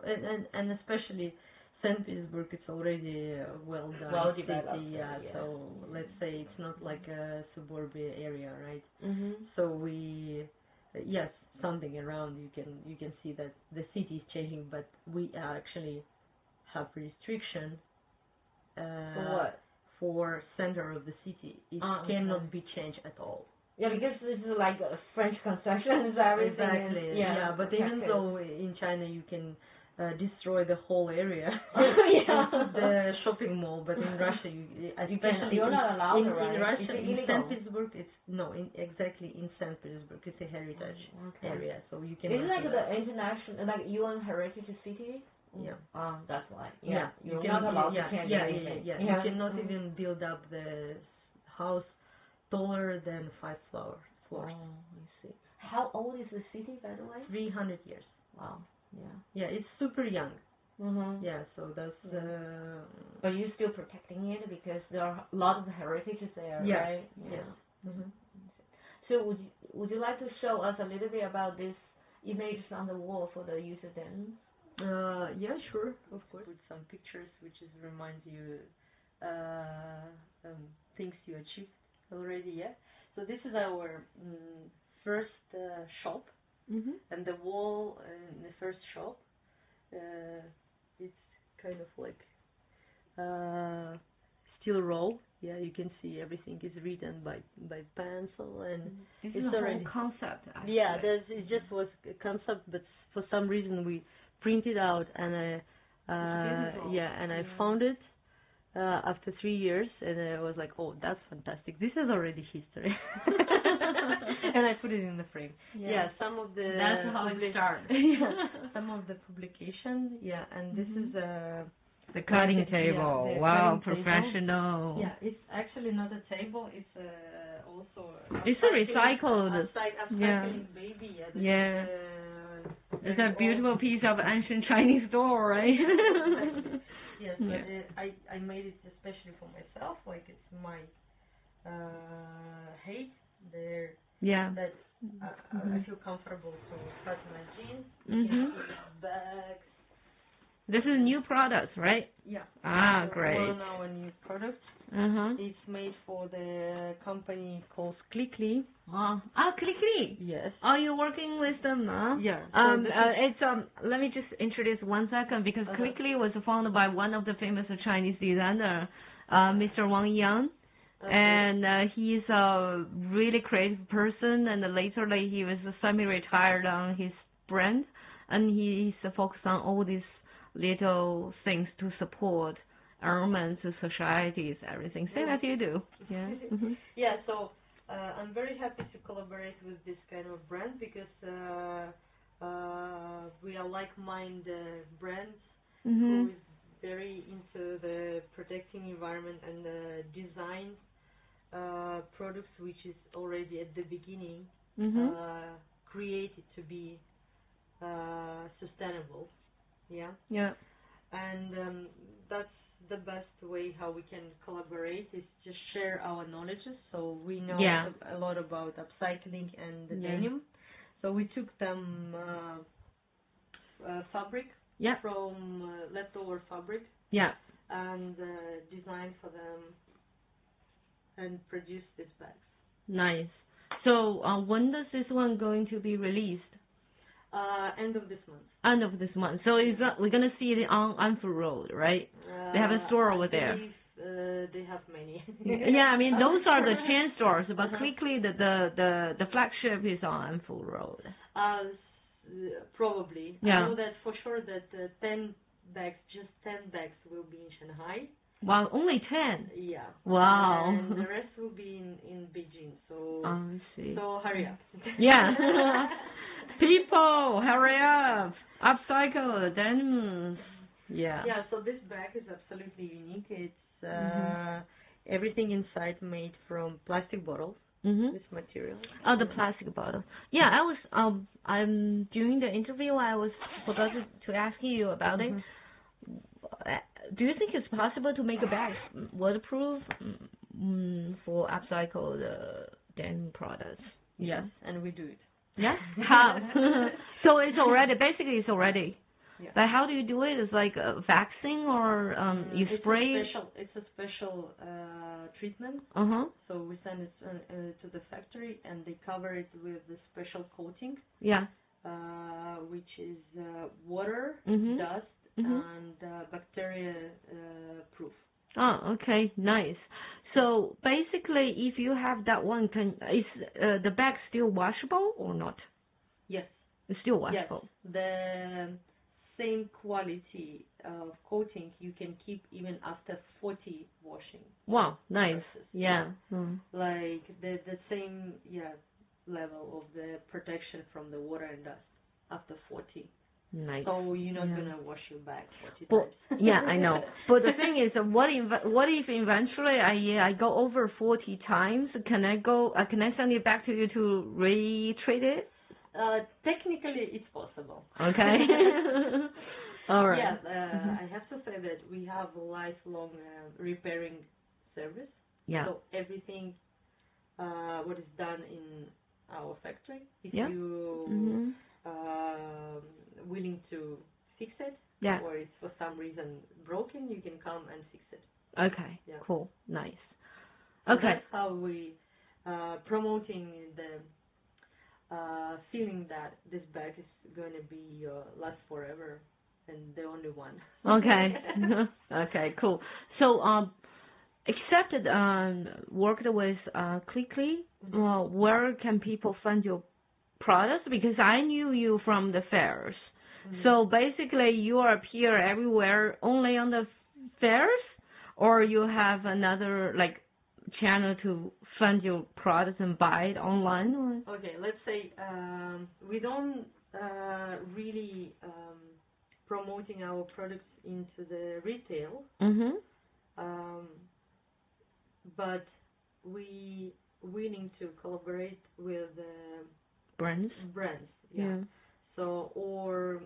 and especially St. Petersburg, it's already well developed city, so let's say it's not like a suburban area, right? So something around you can see that the city is changing, but we actually have restriction for what? For center of the city. It cannot be changed at all. Yeah, because this is like French concessions, everything. Exactly. But even though in China you can destroy the whole area, the shopping mall, but in Russia, you're not allowed, in Russia, in St. Petersburg, exactly in St. Petersburg, it's a heritage area, so you can. It's like the international, like UN heritage city. Yeah. That's why. You're not allowed to change anything. You cannot even build up the house taller than 5 floors. Oh, I see. How old is the city, by the way? 300 years. Wow. Yeah, it's super young. Yeah, so that's. But you're still protecting it because there are a lot of heritages there, right? Yes. So would you like to show us a little bit about this images on the wall for the UseDem? Yeah, sure, of course. With some pictures, which reminds you things you achieved already. Yeah. So this is our first shop, and the wall in the first shop, it's kind of like steel roll. Yeah, you can see everything is written by pencil, and this it's is a already whole concept. Actually. Yeah, it just was a concept, but for some reason we printed out, and I found it after 3 years, and I was like, oh, that's fantastic. This is already history. And I put it in the frame. Some of the that's how it started. Some of the publication, and this is the cutting table. Wow, cutting professional. Table. Yeah, it's actually not a table. It's also it's a recycled. Upcycling baby. It's a beautiful piece of ancient Chinese door, right? Yes, but I made it especially for myself. Like it's my height there. That I feel comfortable to cut my jeans. Bags. This is new products, right? Yeah. Great. One our new product. It's made for the company called Clickly. Clickly. Yes. Oh, you're working with them, huh? Yeah. So let me just introduce 1 second because Clickly was founded by one of the famous Chinese designer, Mr. Wang Yang. And he's a really creative person, and lately he was semi-retired on his brand, and he's focused on all these little things to support elements, societies, everything. Same as you do. Yeah. So I'm very happy to collaborate with this kind of brand because we are like-minded brands who is very into the protecting environment and the design products, which is already at the beginning created to be sustainable. Yeah. And that's the best way how we can collaborate is just share our knowledge. So we know a lot about upcycling and the denim. So we took them fabric from leftover fabric. And designed for them and produced these bags. Nice. So when does this one going to be released? End of this month. End of this month. So we're gonna see it on Anfu Road, right? They have a store over there. They have many. I mean those are the chain stores, but quickly the flagship is on Anfu Road. Probably. I know that for sure that 10 bags will be in Shanghai. Wow, only 10? Yeah. Wow. And the rest will be in Beijing. So I see. So hurry up. People, hurry up. Upcycle, then so this bag is absolutely unique. It's everything inside made from plastic bottles. This material. Oh, the plastic bottle. Yeah, I was during the interview I forgot to ask you about it. Do you think it's possible to make a bag waterproof for upcycled denim products? Yes, and we do it. Yeah? How? So it's already. Yeah. But how do you do it? It's like a vaccine or you spray? It's a special treatment. So we send it to the factory and they cover it with a special coating. Yeah. Which is water, dust, and bacteria proof. Oh, okay, nice. So basically, if you have that one, is the bag still washable or not? Yes. It's still washable. Yes. The same quality of coating you can keep even after 40 washing. Wow, nice. Process. Yeah. Like the same level of the protection from the water and dust after 40. Nice. So you're not gonna wash your bag 40 times. Yeah, I know. But the thing is, what if eventually I go over 40 times? Can I send it back to you to retreat it? Technically, it's possible. Okay. All right. Yeah, I have to say that we have a lifelong repairing service. Yeah. So everything what is done in our factory, if you willing to fix it, or it's for some reason broken, you can come and fix it. Okay. Yeah. Cool. Nice. So okay. That's how we promoting the feeling that this bag is going to be last forever and the only one. Okay. Okay. Cool. So except worked with Quickly, where can people find your products? Because I knew you from the fairs. So basically you appear everywhere only on the fairs, or you have another channel to find your products and buy it online? Or? Okay, let's say we don't really promoting our products into the retail, but we willing to collaborate with brands. Yeah. So or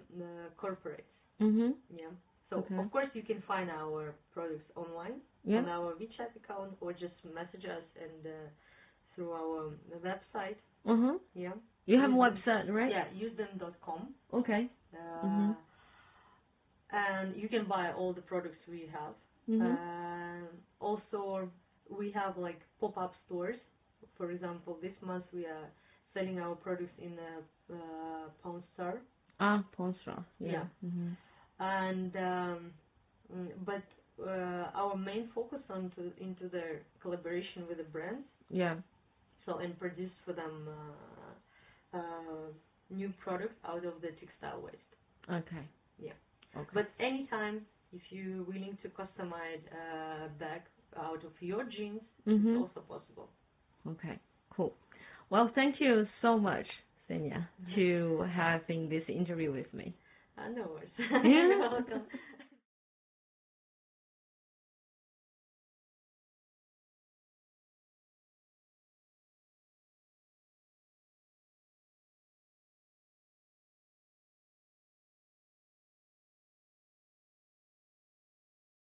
corporates. Yeah. So of course you can find our products online on our WeChat account, or just message us and through our website. Yeah. You have a website, right? Yeah, UseDem.com. Okay. And you can buy all the products we have. Also, we have pop-up stores. For example, this month we are selling our products in Pawn Star. Pawn Star. Yeah. And but our main focus into the collaboration with the brands. Yeah. So and produce for them new products out of the textile waste. Okay. Yeah. Okay. But anytime, if you're willing to customize a bag out of your jeans, it's also possible. Okay. Cool. Well, thank you so much, Xenia, to having this interview with me. No worries. You're welcome.